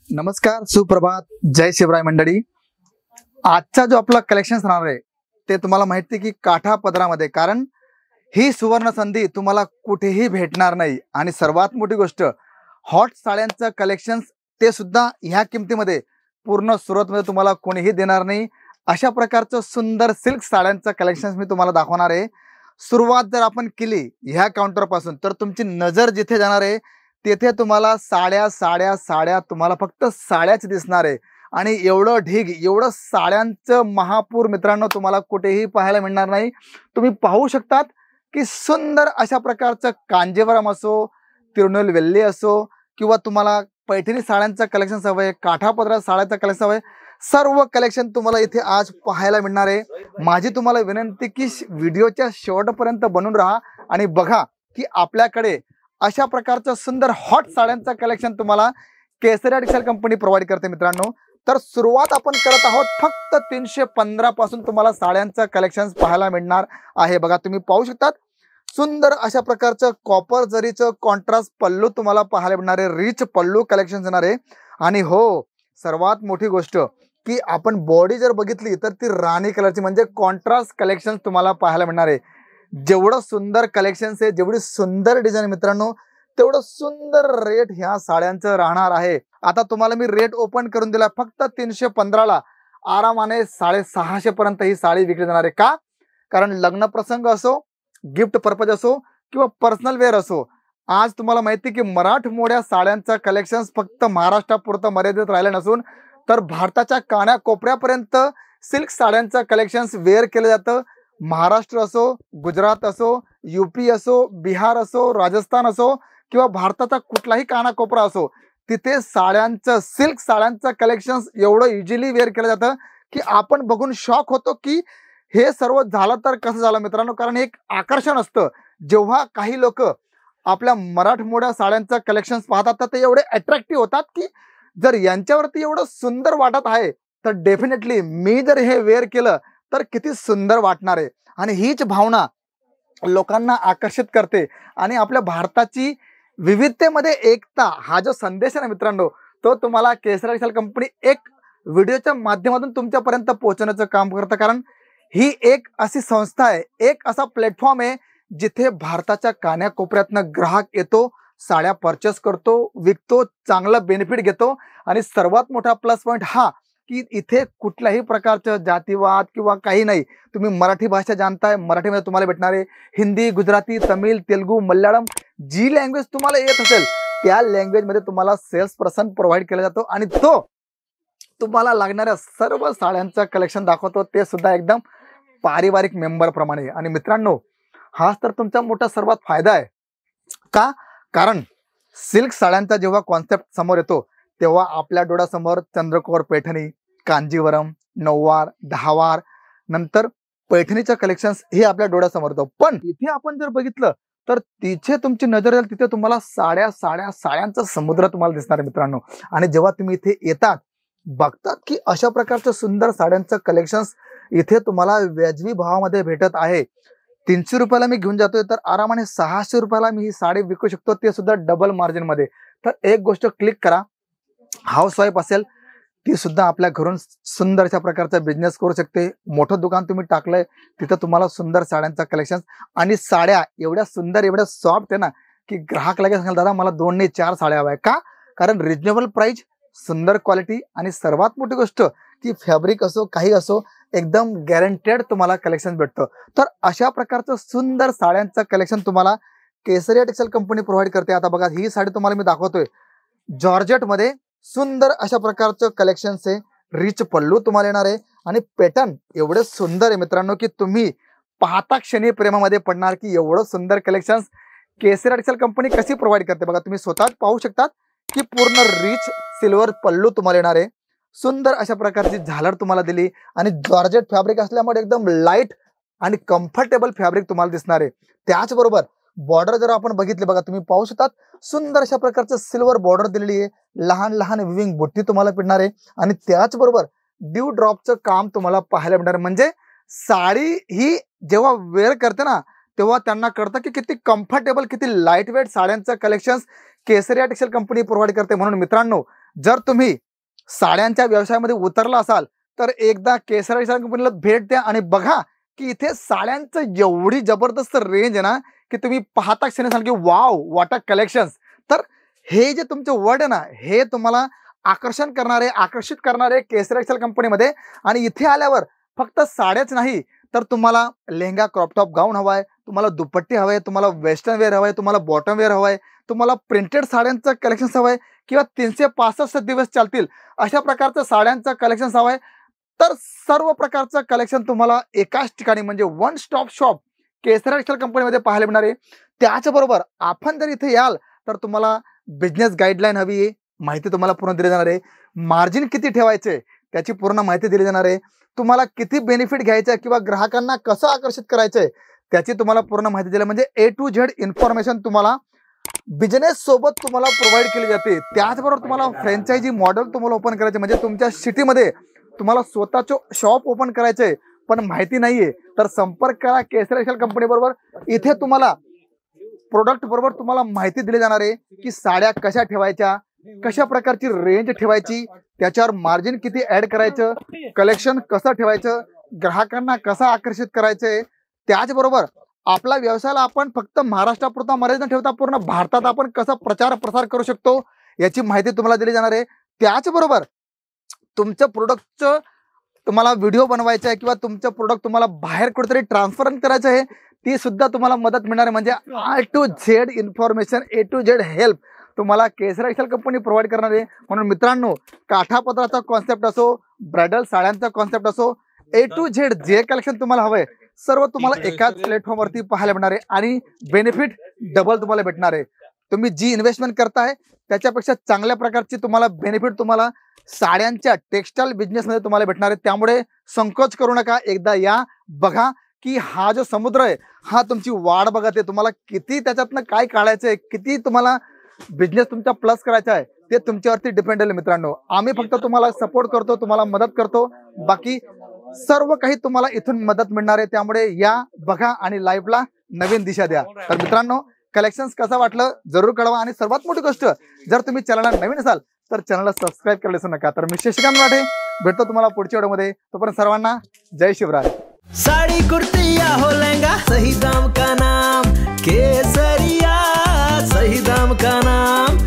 नमस्कार, सुप्रभात, जय शिवराय मंडळी। आजचा जो आपला कलेक्शन राहणार आहे ते तुम्हाला माहिती की काठा पदरामध्ये, कारण ही सुवर्ण संधी तुम्हाला कुठेही भेटणार नाही। आणि सर्वात मोठी गोष्ट, हॉट साड्यांचं कलेक्शन ते सुद्धा ह्या किमतीमध्ये पूर्ण सुरतमध्ये तुम्हाला कोणीही देणार नाही। अशा प्रकारचं सुंदर सिल्क साड्यांचं कलेक्शन मी तुम्हाला दाखवणार आहे। सुरुवात जर आपण केली ह्या काउंटर पासून तर तुमची नजर जिथे जाणार आहे तेथे तुम्हाला साड्या साड्या साड्या तुम्हाला फक्त साड्याच दिसणार आहे। आणि एवढं ढीग, एवढं साड्यांचं महापूर मित्रांनो तुम्हाला कुठेही पाहायला मिळणार नाही। तुम्ही पाहू शकतात की सुंदर अशा प्रकारचं कांजीवरम असो, तिरुनेलवेली असो, किंवा तुम्हाला पैठणी साड्यांचं कलेक्शन हवंय, काठापदरा साड्यांचं कलेक्शन हवंय, सर्व कलेक्शन तुम्हाला इथे आज पाहायला मिळणार आहे। माझी तुम्हाला विनंती की व्हिडिओच्या शेवटपर्यंत बनून राहा आणि बघा की आपल्याकडे अशा प्रकारचं सुंदर हॉट साड्यांचं कलेक्शन तुम्हाला केसरिया टेक्सटाईल कंपनी प्रोव्हाइड करते मित्रांनो। तर सुरुवात आपण करत आहोत फक्त 315 पासून तुम्हाला साड्यांचं कलेक्शन पाहायला मिळणार आहे। बघा तुम्ही पाहू शकतात सुंदर अशा प्रकारचं कॉपर जरीचं कॉन्ट्रास्ट पल्लू तुम्हाला पाहायला मिळणार आहे, रिच पल्लू कलेक्शन येणार आहे। आणि हो, सर्वात मोठी गोष्ट की आपण बॉडी जर बघितली तर ती राणी कलरची म्हणजे कॉन्ट्रास्ट कलेक्शन तुम्हाला पाहायला मिळणार आहे। जेवढं सुंदर कलेक्शन आहे, जेवढी सुंदर डिझाइन मित्रांनो, तेवढं सुंदर रेट ह्या साड्यांचं राहणार आहे। आता तुम्हाला मी रेट ओपन करून दिला फक्त 315 ला। आरामाने 650 पर्यंत ही साडी विकली जाणार आहे। का? कारण लग्न प्रसंग असो, गिफ्ट पर्पज असो किंवा पर्सनल वेअर असो, आज तुम्हाला माहिती की मराठमोळ्या साड्यांचं कलेक्शन फक्त महाराष्ट्रापुरतं मर्यादित राहिलं नसून तर भारताच्या कानाकोपऱ्यापर्यंत सिल्क साड्यांचं कलेक्शन वेअर केलं जातं। महाराष्ट्र असो, गुजरात असो, यूपी असो, बिहार असो, राजस्थान असो किंवा भारताचा कुठलाही कानाकोपरा असो, तिथे साड्यांचं, सिल्क साड्यांचं कलेक्शन एवढं इझिली वेअर केलं जातं की आपण बघून शॉक होतो की हे सर्व झालं तर कसं झालं मित्रांनो। कारण एक आकर्षण असतं जेव्हा काही लोक आपल्या मराठमोळ्या साड्यांचं कलेक्शन पाहतात तर ते एवढे अट्रॅक्टिव्ह होतात की जर यांच्यावरती एवढं सुंदर वाटत आहे तर डेफिनेटली मी जर हे वेअर केलं तर किती सुंदर वाटणार आहे। आणि हीच भावना लोकांना आकर्षित करते आणि आपल्या भारताची विविधतेमध्ये एकता हा जो संदेश आहे ना मित्रांनो, तो तुम्हाला केसरिया टेक्सटाईल कंपनी एक व्हिडिओच्या माध्यमातून तुमच्यापर्यंत पोहोचवण्याचं काम करतं। कारण ही एक अशी संस्था आहे, एक असा प्लॅटफॉर्म आहे जिथे भारताच्या कानाकोपऱ्यातनं ग्राहक येतो, साड्या परचेस करतो, विकतो, चांगला बेनिफिट घेतो। आणि सर्वात मोठा प्लस पॉइंट हा की इथे कुठल्याही प्रकारचं जातीवाद किंवा काही नाही। तुम्ही मराठी भाषा जाणताय, मराठीमध्ये तुम्हाला भेटणार आहे हिंदी, गुजराती, तमिळ, तेलुगू, मल्याळम, जी लँग्वेज तुम्हाला येत असेल त्या लँग्वेजमध्ये तुम्हाला सेल्स पर्सन प्रोव्हाइड केला जातो आणि तो तुम्हाला लागणाऱ्या सर्व साड्यांचं कलेक्शन दाखवतो, ते सुद्धा एकदम पारिवारिक मेंबर प्रमाणे। आणि मित्रांनो, हाच तर तुमचा मोठा सर्वात फायदा आहे। का? कारण सिल्क साड्यांचा जेव्हा कॉन्सेप्ट समोर येतो तेव्हा आपल्या डोळ्यासमोर चंद्रकोर पैठणी, कांजीवरम, नऊवार, दहावार, नंतर पैठणीचं कलेक्शन हे आपल्या डोळ्यासमोर येतं। पण इथे आपण जर बघितलं तर तिथे तुमची नजर येईल तिथे तुम्हाला साड्या साड्या साड्यांचा समुद्र तुम्हाला दिसणार आहे मित्रांनो। आणि जेव्हा तुम्ही इथे येतात, बघतात की अशा प्रकारचं सुंदर साड्यांचं कलेक्शन इथे तुम्हाला व्याजबी भावामध्ये भेटत आहे। 300 रुपयाला मी घेऊन जातोय तर आरामाने 600 रुपयाला मी ही साडी विकू शकतो, ते सुद्धा डबल मार्जिन मध्ये। तर एक गोष्ट क्लिक करा, हाऊसवाईफ असेल ती सुद्धा आपल्या घरून सुंदर अशा प्रकारचा बिझनेस करू शकते। मोठं दुकान तुम्ही टाकलंय तिथं तुम्हाला सुंदर साड्यांचा कलेक्शन आणि साड्या एवढ्या सुंदर, एवढ्या सॉफ्ट आहे ना की ग्राहक लगेच सांगेल दादा मला 2 नाही 4 साड्या हव्या। का? कारण रिजनेबल प्राइस, सुंदर क्वालिटी आणि सर्वात मोठी गोष्ट की फॅब्रिक असो काही असो एकदम गॅरंटेड तुम्हाला कलेक्शन भेटतं। तर अशा प्रकारचं सुंदर साड्यांचं कलेक्शन तुम्हाला केसरिया टेक्सटाईल कंपनी प्रोव्हाइड करते। आता बघा ही साडी तुम्हाला मी दाखवतोय जॉर्जेट मध्ये, सुंदर अशा प्रकारचं कलेक्शन आहे, रिच पल्लू तुम्हाला येणार आहे आणि पॅटर्न एवढे सुंदर आहे मित्रांनो की तुम्ही पाहता क्षणी प्रेमामध्ये पडणार की एवढं सुंदर कलेक्शन केसरिया टेक्सटाईल कंपनी कशी प्रोव्हाइड करते। बघा तुम्ही स्वतःच पाहू शकतात की पूर्ण रिच सिल्वर पल्लू तुम्हाला येणार आहे, सुंदर अशा प्रकारची झालर तुम्हाला दिली आणि जॉर्जेट फॅब्रिक असल्यामुळे एकदम लाईट आणि कम्फर्टेबल फॅब्रिक तुम्हाला दिसणार आहे। त्याचबरोबर बॉर्डर जर आपण बघितले, बघा तुम्ही पाहू शकतात सुंदर अशा प्रकारचं सिल्वर बॉर्डर दिलेली आहे, लहान लहान विविंग बुट्टी तुम्हाला पिडणार आहे आणि त्याचबरोबर ड्यू ड्रॉपचं काम तुम्हाला पाहायला मिळणार आहे। म्हणजे साडी ही जेव्हा वेअर करते ना तेव्हा त्यांना कळतं की किती कम्फर्टेबल, किती लाईट वेट साड्यांचं कलेक्शन केसरिया टेक्सटाईल कंपनी प्रोव्हाइड करते। म्हणून मित्रांनो, जर तुम्ही साड्यांच्या व्यवसायामध्ये उतरला असाल तर एकदा केसरी कंपनीला भेट द्या आणि बघा की इथे साड्यांचं एवढी जबरदस्त रेंज आहे ना की तुम्ही पाहता क्षणी सांगा की वाव व्हॉट अ कलेक्शन्स. तर हे जे तुमचे वर्ड आहे ना हे तुम्हाला आकर्षित करणारे केसरी एक्सेल कंपनीमध्ये. आणि इथे आल्यावर फक्त साड्याच नाही तर तुम्हाला लेहंगा क्रॉप टॉप गाऊन हवाय, तुम्हाला दुपट्टी हवंय, तुम्हाला वेस्टर्न वेअर हवंय, तुम्हाला बॉटम वेअर हवंय, तुम्हाला प्रिंटेड साड्यांचं कलेक्शन हवंय किंवा 365 दिवस चालतील अशा प्रकारचं साड्यांचं कलेक्शन हवंय. तर सर्व प्रकारचं कलेक्शन तुम्हाला एकाच ठिकाणी म्हणजे वन स्टॉप शॉप केसरी एक्सेल कंपनीमध्ये पाहायला मिळणार आहे. त्याचबरोबर आपण जर इथे याल तर तुम्हाला बिझनेस गाईडलाईन हवी आहे, माहिती तुम्हाला पूर्ण दिली जाणार आहे. मार्जिन किती ठेवायचे त्याची पूर्ण माहिती दिली जाणार आहे. तुम्हाला किती बेनिफिट घ्यायचं किंवा ग्राहकांना कसं आकर्षित करायचंय त्याची तुम्हाला पूर्ण माहिती दिली. म्हणजे A to Z इन्फॉर्मेशन तुम्हाला बिझनेस सोबत तुम्हाला प्रोव्हाइड केली जाते. त्याचबरोबर तुम्हाला फ्रँचायझी मॉडेल तुम्हाला ओपन करायचे म्हणजे तुमच्या सिटीमध्ये तुम्हाला स्वतःचं शॉप ओपन करायचंय पण माहिती नाहीये तर संपर्क करा केसरी एक्सेल कंपनी बरोबर. इथे तुम्हाला प्रोडक्ट बरोबर तुम्हाला माहिती दिली जाणार आहे की साड्या कशा ठेवायच्या, कशा प्रकारची रेंज ठेवायची, त्याच्यावर मार्जिन किती ऍड करायचं, कलेक्शन कसं ठेवायचं, ग्राहकांना कसं आकर्षित करायचंय. त्याचबरोबर आपला व्यवसायाला आपण फक्त महाराष्ट्रापुरता मर्यादित न ठेवता पूर्ण भारतात आपण कसा प्रचार प्रसार करू शकतो याची माहिती तुम्हाला दिली जाणार आहे. त्याचबरोबर तुमच्या प्रोडक्टचं तुम्हाला व्हिडिओ बनवायचा आहे किंवा तुमचं प्रोडक्ट तुम्हाला बाहेर कुठेतरी ट्रान्सफर करायचं आहे ती सुद्धा तुम्हाला मदत मिळणार आहे. म्हणजे A to Z information, A to Z help तुम्हाला केसरी एक्सेल कंपनी प्रोव्हाइड करणार आहे. म्हणून मित्रांनो, काठापदराचा कॉन्सेप्ट असो, ब्रायडल साड्यांचा कॉन्सेप्ट असो, A to Z जे कलेक्शन तुम्हाला हवंय सर्व तुम्हाला एकाच प्लॅटफॉर्मवरती पाहायला मिळणार आहे आणि बेनिफिट डबल तुम्हाला भेटणार आहे. तुम्ही जी इन्व्हेस्टमेंट करताय त्याच्यापेक्षा चांगल्या प्रकारची तुम्हाला बेनिफिट तुम्हाला साड्यांच्या टेक्स्टाईल बिझनेसमध्ये तुम्हाला भेटणार आहे. त्यामुळे संकोच करू नका, एकदा या बघा की हा जो समुद्र आहे हा तुमची वाढ बघत आहे. तुम्हाला किती त्याच्यातनं काय काढायचं आहे, किती तुम्हाला बिझनेस तुमचा प्लस करायचा आहे ते तुमच्यावरती डिपेंड आहे. मित्रांनो, आम्ही फक्त तुम्हाला सपोर्ट करतो, तुम्हाला मदत करतो, बाकी सर्व काही तुम्हाला इथून मदत मिळणार आहे. त्यामुळे या बघा आणि लाईफला नवीन दिशा द्या. तर मित्रांनो, कलेक्शन्स कसं वाटलं जरूर कळवा आणि सर्वात मोठी गोष्ट, जर तुम्ही चॅनलला नवीन असाल तर चॅनलला सबस्क्राईब करायला विसरू नका. तर मी शशिकांत मराठे भेटतो तुम्हाला पुढच्या व्हिडिओमध्ये. तोपर्यंत सर्वांना जय शिवराय. साड़ी कुर्ती या हो लहंगा, सही दाम का नाम केसरिया, सही दाम का नाम